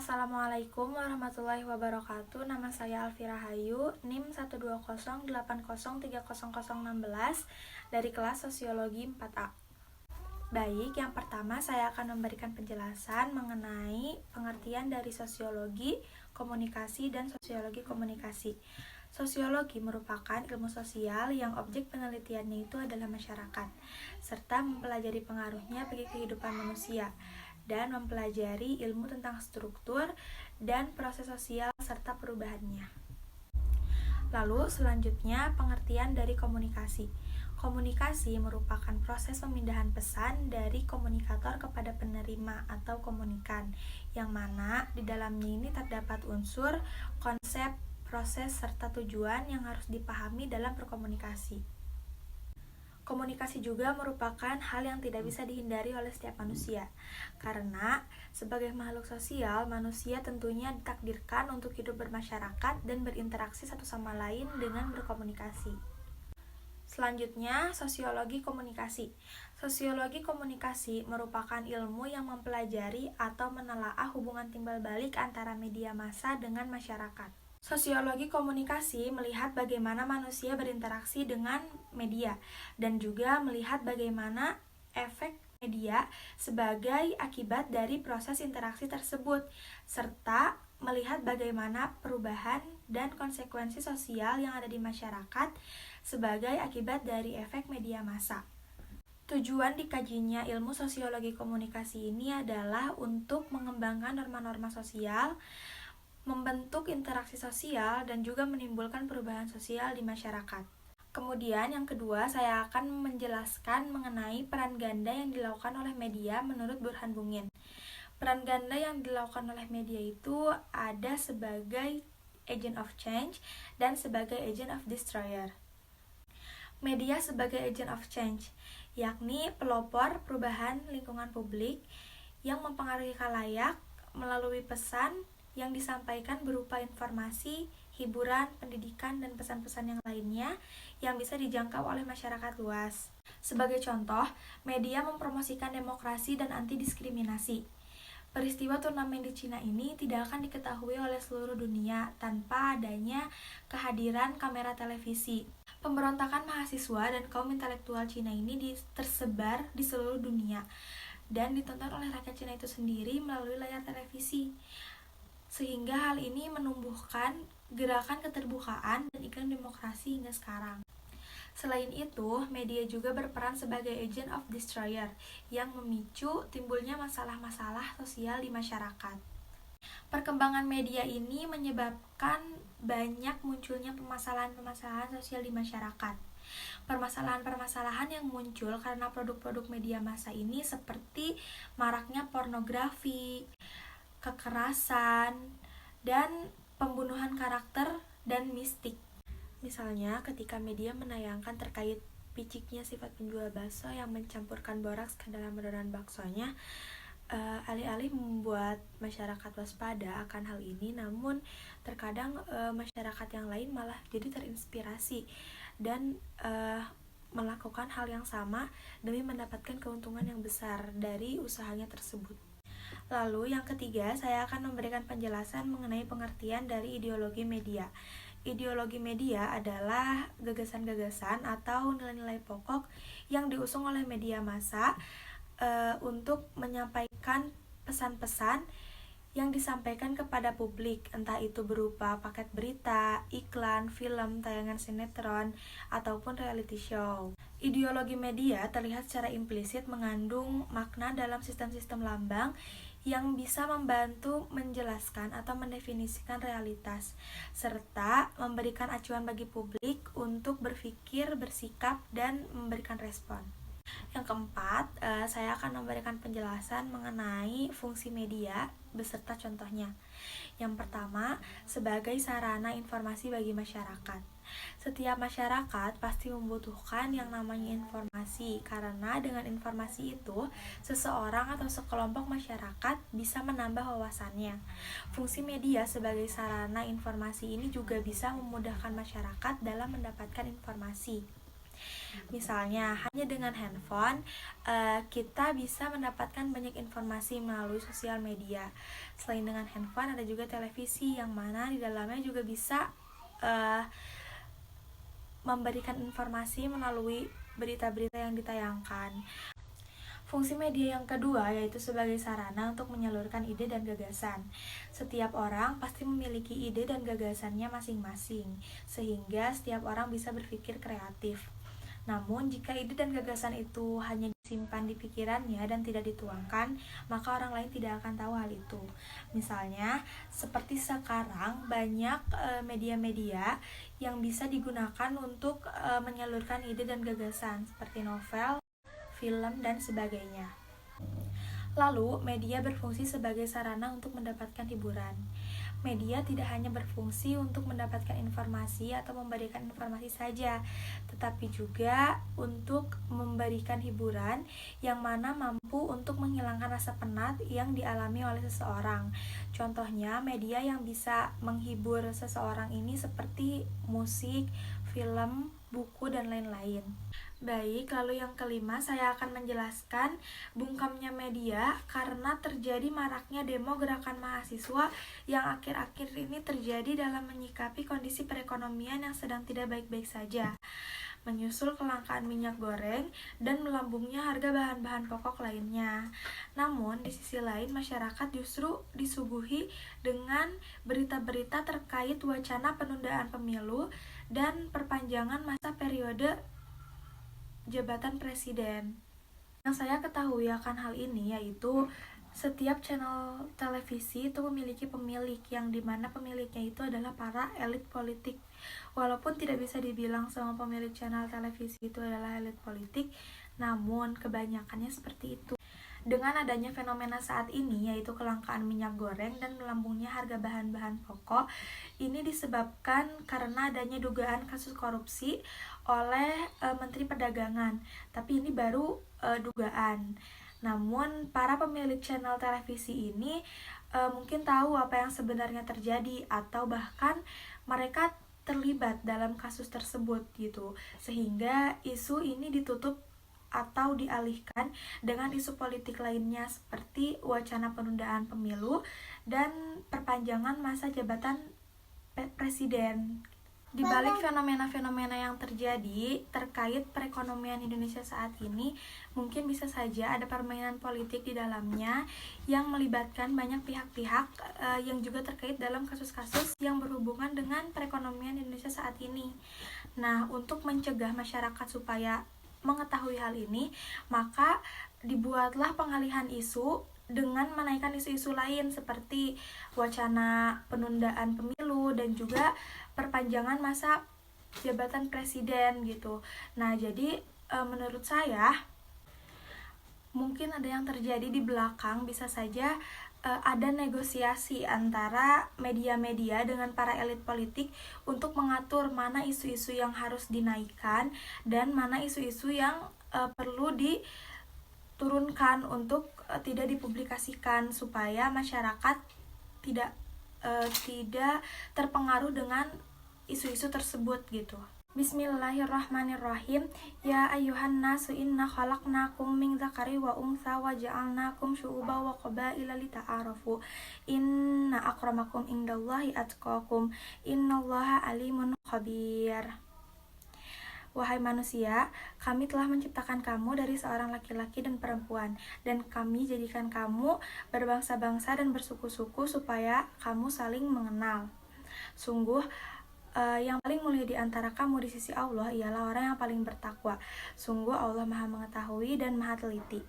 Assalamualaikum warahmatullahi wabarakatuh. Nama saya Alfira Hayu, NIM 12080303016 dari kelas Sosiologi 4A. Baik, yang pertama saya akan memberikan penjelasan mengenai pengertian dari sosiologi, komunikasi, dan sosiologi komunikasi. Sosiologi merupakan ilmu sosial yang objek penelitiannya itu adalah masyarakat, serta mempelajari pengaruhnya bagi kehidupan manusia, dan mempelajari ilmu tentang struktur dan proses sosial serta perubahannya. Lalu selanjutnya pengertian dari komunikasi. Komunikasi merupakan proses pemindahan pesan dari komunikator kepada penerima atau komunikan, yang mana di dalamnya ini terdapat unsur, konsep, proses, serta tujuan yang harus dipahami dalam berkomunikasi. Komunikasi juga merupakan hal yang tidak bisa dihindari oleh setiap manusia, karena sebagai makhluk sosial, manusia tentunya ditakdirkan untuk hidup bermasyarakat dan berinteraksi satu sama lain dengan berkomunikasi. Selanjutnya, sosiologi komunikasi. Sosiologi komunikasi merupakan ilmu yang mempelajari atau menelaah hubungan timbal balik antara media massa dengan masyarakat. Sosiologi komunikasi melihat bagaimana manusia berinteraksi dengan media dan juga melihat bagaimana efek media sebagai akibat dari proses interaksi tersebut, serta melihat bagaimana perubahan dan konsekuensi sosial yang ada di masyarakat sebagai akibat dari efek media massa. Tujuan dikajinya ilmu sosiologi komunikasi ini adalah untuk mengembangkan norma-norma sosial, membentuk interaksi sosial, dan juga menimbulkan perubahan sosial di masyarakat. Kemudian yang kedua, saya akan menjelaskan mengenai peran ganda yang dilakukan oleh media menurut Burhan Bungin. Peran ganda yang dilakukan oleh media itu ada sebagai agent of change dan sebagai agent of destroyer. Media sebagai agent of change, yakni pelopor perubahan lingkungan publik yang mempengaruhi khalayak melalui pesan yang disampaikan berupa informasi, hiburan, pendidikan, dan pesan-pesan yang lainnya yang bisa dijangkau oleh masyarakat luas. Sebagai contoh, media mempromosikan demokrasi dan anti-diskriminasi. Peristiwa turnamen di Cina ini tidak akan diketahui oleh seluruh dunia tanpa adanya kehadiran kamera televisi. Pemberontakan mahasiswa dan kaum intelektual Cina ini tersebar di seluruh dunia dan ditonton oleh rakyat Cina itu sendiri melalui layar televisi. Sehingga hal ini menumbuhkan gerakan keterbukaan dan iklim demokrasi hingga sekarang. Selain itu, media juga berperan sebagai agent of destroyer yang memicu timbulnya masalah-masalah sosial di masyarakat. Perkembangan media ini menyebabkan banyak munculnya permasalahan-permasalahan sosial di masyarakat. Permasalahan-permasalahan yang muncul karena produk-produk media massa ini seperti maraknya pornografi, kekerasan, dan pembunuhan karakter dan mistik. Misalnya ketika media menayangkan terkait piciknya sifat penjual bakso yang mencampurkan boraks ke dalam adonan baksonya, alih-alih membuat masyarakat waspada akan hal ini, namun terkadang masyarakat yang lain malah jadi terinspirasi dan melakukan hal yang sama demi mendapatkan keuntungan yang besar dari usahanya tersebut. Lalu yang ketiga, saya akan memberikan penjelasan mengenai pengertian dari ideologi media. Ideologi media adalah gagasan-gagasan atau nilai-nilai pokok yang diusung oleh media massa untuk menyampaikan pesan-pesan yang disampaikan kepada publik, entah itu berupa paket berita, iklan, film, tayangan sinetron, ataupun reality show. Ideologi media terlihat secara implisit mengandung makna dalam sistem-sistem lambang yang bisa membantu menjelaskan atau mendefinisikan realitas, serta memberikan acuan bagi publik untuk berpikir, bersikap, dan memberikan respon. Yang keempat, saya akan memberikan penjelasan mengenai fungsi media beserta contohnya. Yang pertama, sebagai sarana informasi bagi masyarakat. Setiap masyarakat pasti membutuhkan yang namanya informasi, karena dengan informasi itu, seseorang atau sekelompok masyarakat bisa menambah wawasannya. Fungsi media sebagai sarana informasi ini juga bisa memudahkan masyarakat dalam mendapatkan informasi. Misalnya, hanya dengan handphone kita bisa mendapatkan banyak informasi melalui sosial media. Selain dengan handphone, ada juga televisi yang mana di dalamnya juga bisa memberikan informasi melalui berita-berita yang ditayangkan. Fungsi media yang kedua yaitu sebagai sarana untuk menyalurkan ide dan gagasan. Setiap orang pasti memiliki ide dan gagasannya masing-masing, sehingga setiap orang bisa berpikir kreatif. Namun, jika ide dan gagasan itu hanya disimpan di pikirannya dan tidak dituangkan, maka orang lain tidak akan tahu hal itu. Misalnya, seperti sekarang banyak media-media yang bisa digunakan untuk menyalurkan ide dan gagasan, seperti novel, film, dan sebagainya. Lalu, media berfungsi sebagai sarana untuk mendapatkan hiburan. Media tidak hanya berfungsi untuk mendapatkan informasi atau memberikan informasi saja, tetapi juga untuk memberikan hiburan yang mana mampu untuk menghilangkan rasa penat yang dialami oleh seseorang. Contohnya, media yang bisa menghibur seseorang ini seperti musik, film, buku, dan lain-lain. Baik, lalu yang kelima saya akan menjelaskan bungkamnya media karena terjadi maraknya demo gerakan mahasiswa yang akhir-akhir ini terjadi dalam menyikapi kondisi perekonomian yang sedang tidak baik-baik saja, menyusul kelangkaan minyak goreng dan melambungnya harga bahan-bahan pokok lainnya. Namun, di sisi lain masyarakat justru disuguhi dengan berita-berita terkait wacana penundaan pemilu dan perpanjangan masa periode jabatan presiden. Yang saya ketahui akan hal ini yaitu setiap channel televisi itu memiliki pemilik yang dimana pemiliknya itu adalah para elit politik. Walaupun tidak bisa dibilang semua pemilik channel televisi itu adalah elit politik, namun kebanyakannya seperti itu. Dengan adanya fenomena saat ini yaitu kelangkaan minyak goreng dan melambungnya harga bahan-bahan pokok, ini disebabkan karena adanya dugaan kasus korupsi oleh Menteri Perdagangan. Tapi ini baru dugaan. Namun para pemilik channel televisi ini mungkin tahu apa yang sebenarnya terjadi atau bahkan mereka terlibat dalam kasus tersebut gitu. Sehingga isu ini ditutup atau dialihkan dengan isu politik lainnya seperti wacana penundaan pemilu dan perpanjangan masa jabatan presiden. Di balik fenomena-fenomena yang terjadi terkait perekonomian Indonesia saat ini, mungkin bisa saja ada permainan politik di dalamnya yang melibatkan banyak pihak-pihak yang juga terkait dalam kasus-kasus yang berhubungan dengan perekonomian Indonesia saat ini. Nah, untuk mencegah masyarakat supaya mengetahui hal ini, maka dibuatlah pengalihan isu dengan menaikkan isu-isu lain seperti wacana penundaan pemilu dan juga perpanjangan masa jabatan presiden gitu. Nah, jadi menurut saya mungkin ada yang terjadi di belakang, bisa saja ada negosiasi antara media-media dengan para elit politik untuk mengatur mana isu-isu yang harus dinaikkan dan mana isu-isu yang perlu diturunkan untuk tidak dipublikasikan supaya masyarakat tidak terpengaruh dengan isu-isu tersebut gitu. Bismillahirrahmanirrahim. Ya ayyuhan nasu inna khalaqnakum min dzakari wa untha wa ja'alnakum syu'uban wa qabaila lita'arafu. Inna akramakum indallahi atqakum. Innallaha alimun khabir. Wahai manusia, kami telah menciptakan kamu dari seorang laki-laki dan perempuan, dan kami jadikan kamu berbangsa-bangsa dan bersuku-suku supaya kamu saling mengenal. Sungguh, yang paling mulia di antara kamu di sisi Allah ialah orang yang paling bertakwa. Sungguh Allah Maha Mengetahui dan Maha Teliti.